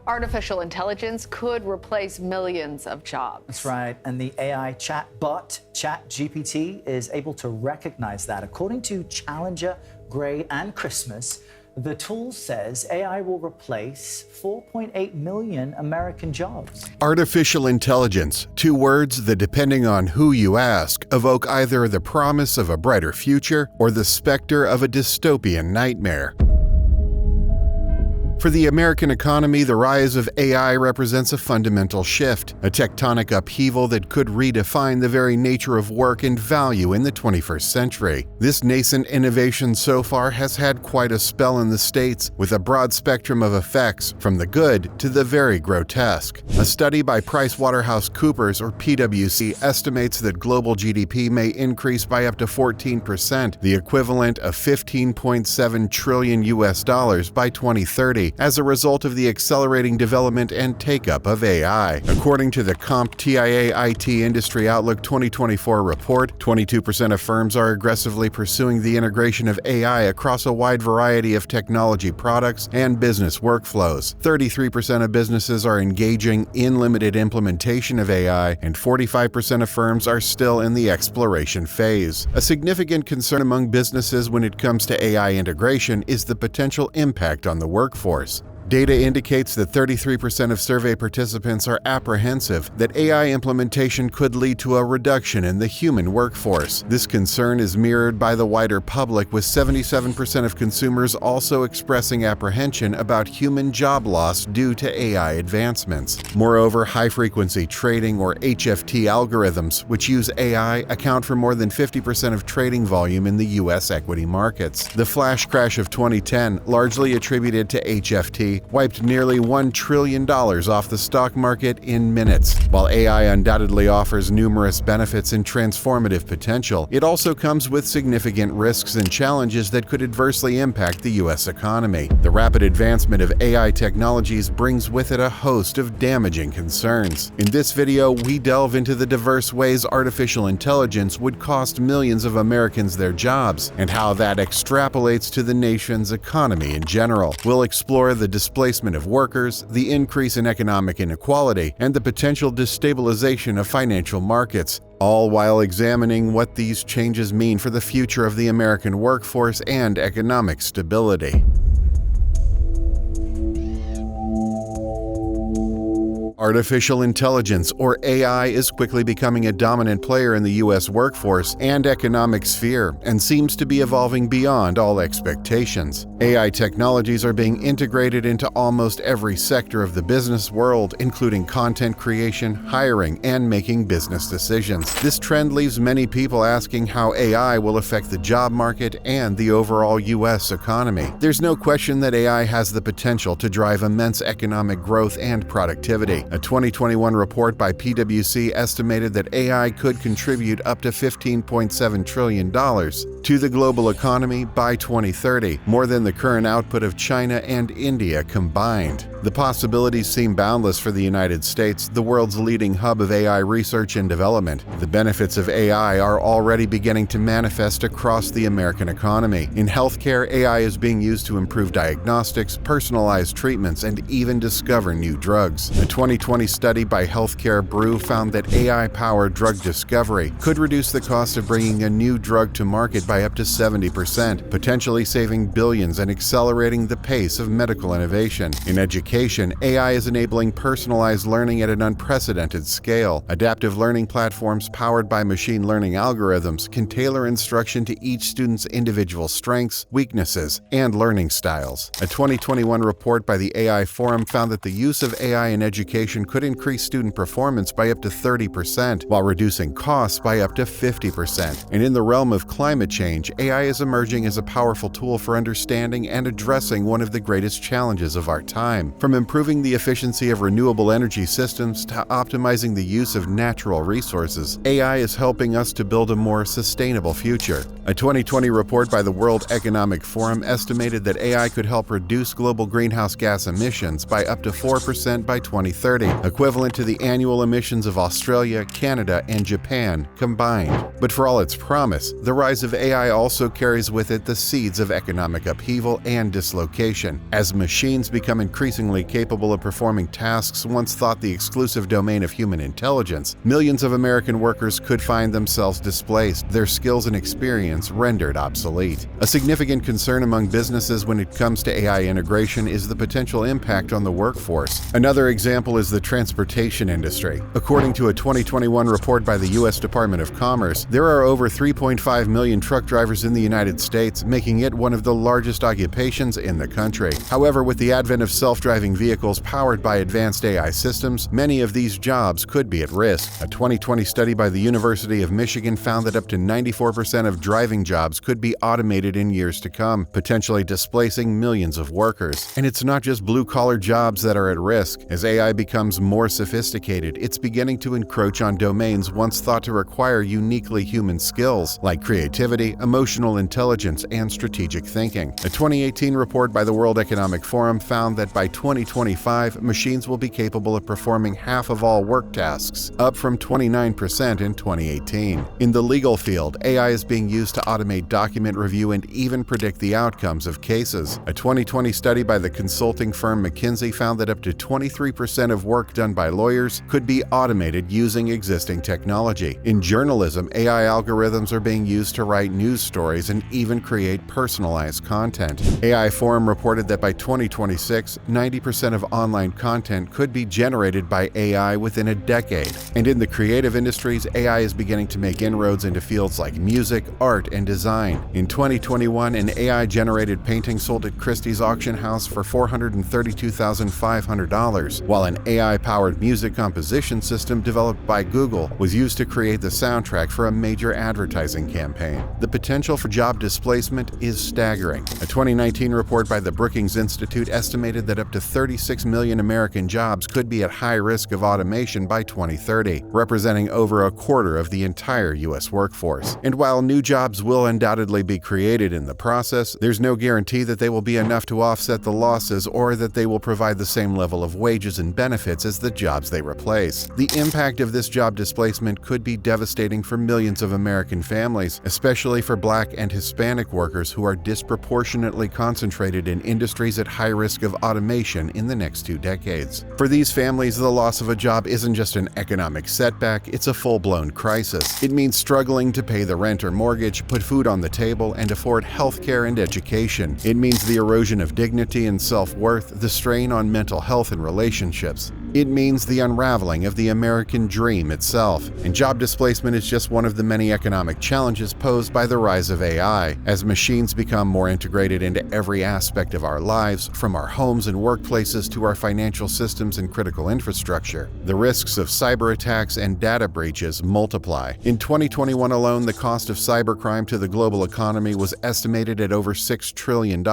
Artificial intelligence could replace millions of jobs. That's right. And the AI chatbot, ChatGPT, is able to recognize that. According to Challenger, Gray, and Christmas, the tool says AI will replace 4.8 million American jobs. Artificial intelligence, two words that, depending on who you ask, evoke either the promise of a brighter future or the specter of a dystopian nightmare. For the American economy, the rise of AI represents a fundamental shift, a tectonic upheaval that could redefine the very nature of work and value in the 21st century. This nascent innovation so far has had quite a spell in the States, with a broad spectrum of effects, from the good to the very grotesque. A study by PricewaterhouseCoopers, or PwC, estimates that global GDP may increase by up to 14%, the equivalent of $15.7 trillion by 2030. As a result of the accelerating development and take-up of AI. According to the CompTIA IT Industry Outlook 2024 report, 22% of firms are aggressively pursuing the integration of AI across a wide variety of technology products and business workflows. 33% of businesses are engaging in limited implementation of AI, and 45% of firms are still in the exploration phase. A significant concern among businesses when it comes to AI integration is the potential impact on the workforce. Data indicates that 33% of survey participants are apprehensive that AI implementation could lead to a reduction in the human workforce. This concern is mirrored by the wider public, with 77% of consumers also expressing apprehension about human job loss due to AI advancements. Moreover, high-frequency trading, or HFT algorithms, which use AI, account for more than 50% of trading volume in the U.S. equity markets. The flash crash of 2010, largely attributed to HFT, wiped nearly $1 trillion off the stock market in minutes. While AI undoubtedly offers numerous benefits and transformative potential, it also comes with significant risks and challenges that could adversely impact the U.S. economy. The rapid advancement of AI technologies brings with it a host of damaging concerns. In this video, we delve into the diverse ways artificial intelligence would cost millions of Americans their jobs, and how that extrapolates to the nation's economy in general. We'll explore the displacement of workers, the increase in economic inequality, and the potential destabilization of financial markets, all while examining what these changes mean for the future of the American workforce and economic stability. Artificial intelligence, or AI, is quickly becoming a dominant player in the U.S. workforce and economic sphere, and seems to be evolving beyond all expectations. AI technologies are being integrated into almost every sector of the business world, including content creation, hiring, and making business decisions. This trend leaves many people asking how AI will affect the job market and the overall U.S. economy. There's no question that AI has the potential to drive immense economic growth and productivity. A 2021 report by PwC estimated that AI could contribute up to $15.7 trillion to the global economy by 2030, more than the current output of China and India combined. The possibilities seem boundless for the United States, the world's leading hub of AI research and development. The benefits of AI are already beginning to manifest across the American economy. In healthcare, AI is being used to improve diagnostics, personalize treatments, and even discover new drugs. A 2020 study by Healthcare Brew found that AI-powered drug discovery could reduce the cost of bringing a new drug to market by up to 70%, potentially saving billions and accelerating the pace of medical innovation. In education, AI is enabling personalized learning at an unprecedented scale. Adaptive learning platforms powered by machine learning algorithms can tailor instruction to each student's individual strengths, weaknesses, and learning styles. A 2021 report by the AI Forum found that the use of AI in education could increase student performance by up to 30%, while reducing costs by up to 50%. And in the realm of climate change, AI is emerging as a powerful tool for understanding and addressing one of the greatest challenges of our time. From improving the efficiency of renewable energy systems to optimizing the use of natural resources, AI is helping us to build a more sustainable future. A 2020 report by the World Economic Forum estimated that AI could help reduce global greenhouse gas emissions by up to 4% by 2030, equivalent to the annual emissions of Australia, Canada, and Japan combined. But for all its promise, the rise of AI also carries with it the seeds of economic upheaval and dislocation. As machines become increasingly increasingly capable of performing tasks once thought the exclusive domain of human intelligence, millions of American workers could find themselves displaced, their skills and experience rendered obsolete. A significant concern among businesses when it comes to AI integration is the potential impact on the workforce. Another example is the transportation industry. According to a 2021 report by the U.S. Department of Commerce, there are over 3.5 million truck drivers in the United States, making it one of the largest occupations in the country. However, with the advent of self-driving vehicles powered by advanced AI systems, many of these jobs could be at risk. A 2020 study by the University of Michigan found that up to 94% of driving jobs could be automated in years to come, potentially displacing millions of workers. And it's not just blue-collar jobs that are at risk. As AI becomes more sophisticated, it's beginning to encroach on domains once thought to require uniquely human skills, like creativity, emotional intelligence, and strategic thinking. A 2018 report by the World Economic Forum found that by 2025, machines will be capable of performing half of all work tasks, up from 29% in 2018. In the legal field, AI is being used to automate document review and even predict the outcomes of cases. A 2020 study by the consulting firm McKinsey found that up to 23% of work done by lawyers could be automated using existing technology. In journalism, AI algorithms are being used to write news stories and even create personalized content. AI Forum reported that by 2026, 90% of online content could be generated by AI within a decade. And in the creative industries, AI is beginning to make inroads into fields like music, art, and design. In 2021, an AI-generated painting sold at Christie's auction house for $432,500, while an AI-powered music composition system developed by Google was used to create the soundtrack for a major advertising campaign. The potential for job displacement is staggering. A 2019 report by the Brookings Institute estimated that up to 36 million American jobs could be at high risk of automation by 2030, representing over a quarter of the entire U.S. workforce. And while new jobs will undoubtedly be created in the process, there's no guarantee that they will be enough to offset the losses or that they will provide the same level of wages and benefits as the jobs they replace. The impact of this job displacement could be devastating for millions of American families, especially for Black and Hispanic workers who are disproportionately concentrated in industries at high risk of automation in the next 2 decades. For these families, the loss of a job isn't just an economic setback, it's a full-blown crisis. It means struggling to pay the rent or mortgage, put food on the table, and afford health care and education. It means the erosion of dignity and self-worth, the strain on mental health and relationships. It means the unraveling of the American dream itself. And job displacement is just one of the many economic challenges posed by the rise of AI. As machines become more integrated into every aspect of our lives, from our homes and workplaces to our financial systems and critical infrastructure, the risks of cyber attacks and data breaches multiply. In 2021 alone, the cost of cybercrime to the global economy was estimated at over $6 trillion,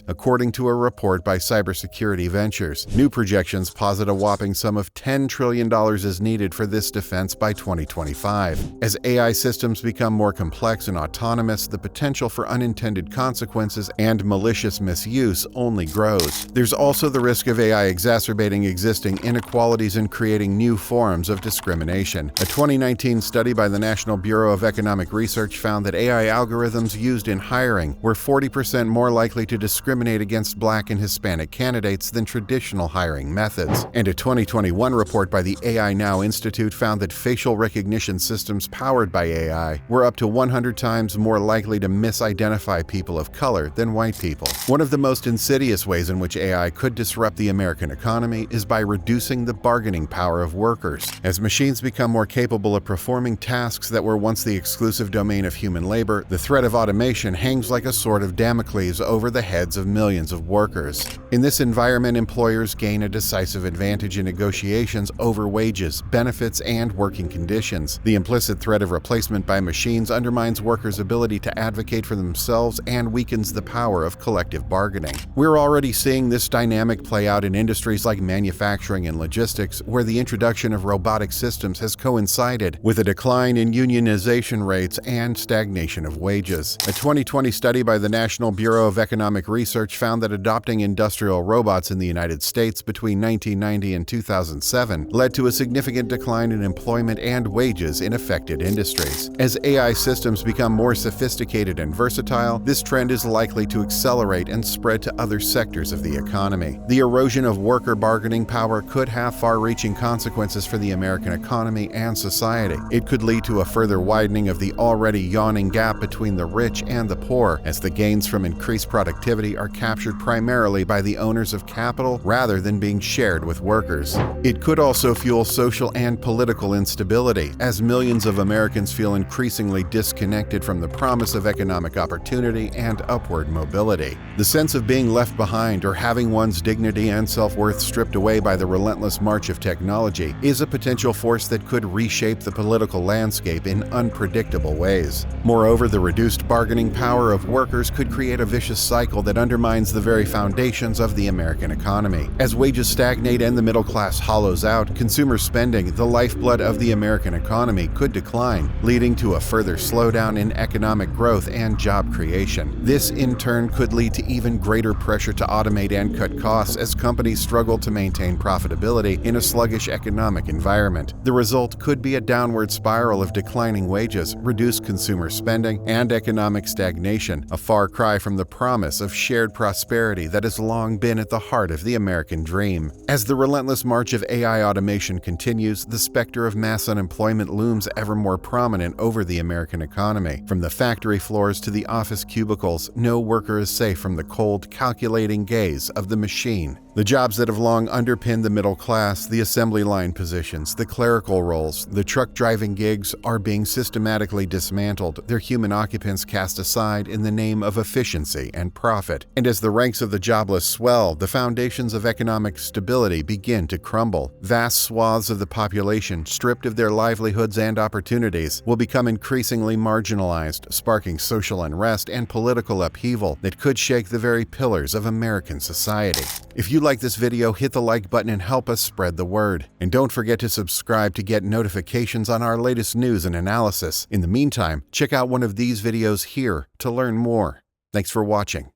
according to a report by Cybersecurity Ventures. New projections posit a whopping sum of $10 trillion is needed for this defense by 2025. As AI systems become more complex and autonomous, the potential for unintended consequences and malicious misuse only grows. There's also the risk of AI exacerbating existing inequalities and creating new forms of discrimination. A 2019 study by the National Bureau of Economic Research found that AI algorithms used in hiring were 40% more likely to discriminate against Black and Hispanic candidates than traditional hiring methods. And a 2021 report by the AI Now Institute found that facial recognition systems powered by AI were up to 100 times more likely to misidentify people of color than white people. One of the most insidious ways in which AI could disrupt the American economy is by reducing the bargaining power of workers. As machines become more capable of performing tasks that were once the exclusive domain of human labor, the threat of automation hangs like a sword of Damocles over the heads of millions of workers. In this environment, employers gain a decisive advantage in negotiations over wages, benefits, and working conditions. The implicit threat of replacement by machines undermines workers' ability to advocate for themselves and weakens the power of collective bargaining. We're already seeing this dynamic play out in industries like manufacturing and logistics, where the introduction of robotic systems has coincided with a decline in unionization rates and stagnation of wages. A 2020 study by the National Bureau of Economic Research found that adopting industrial robots in the United States between 1990 and 2007 led to a significant decline in employment and wages in affected industries. As AI systems become more sophisticated and versatile, this trend is likely to accelerate and spread to other sectors of the economy. The erosion of worker bargaining power could have far-reaching consequences for the American economy and society. It could lead to a further widening of the already yawning gap between the rich and the poor, as the gains from increased productivity are captured primarily by the owners of capital rather than being shared with workers. It could also fuel social and political instability, as millions of Americans feel increasingly disconnected from the promise of economic opportunity and upward mobility. The sense of being left behind or having one's dignity and self-worth stripped away by the relentless march of technology is a potential force that could reshape the political landscape in unpredictable ways. Moreover, the reduced bargaining power of workers could create a vicious cycle that undermines the very foundations of the American economy. As wages stagnate and the middle class hollows out, consumer spending, the lifeblood of the American economy, could decline, leading to a further slowdown in economic growth and job creation. This, in turn, could lead to even greater pressure to automate and cut costs as companies struggle to maintain profitability in a sluggish economic environment. The result could be a downward spiral of declining wages, reduced consumer spending, and economic stagnation, a far cry from the promise of shared prosperity that has long been at the heart of the American dream. As the relentless march of AI automation continues, the specter of mass unemployment looms ever more prominent over the American economy. From the factory floors to the office cubicles, no worker is safe from the cold, calculating gaze of the machine. The jobs that have long underpinned the middle class, the assembly line positions, the clerical roles, the truck driving gigs, are being systematically dismantled, their human occupants cast aside in the name of efficiency and profit. And as the ranks of the jobless swell, the foundations of economic stability begin to crumble. Vast swaths of the population, stripped of their livelihoods and opportunities, will become increasingly marginalized, sparking social unrest and political upheaval that could shake the very pillars of American society. If you like this video, hit the like button and help us spread the word. And don't forget to subscribe to get notifications on our latest news and analysis. In the meantime, check out one of these videos here to learn more. Thanks for watching.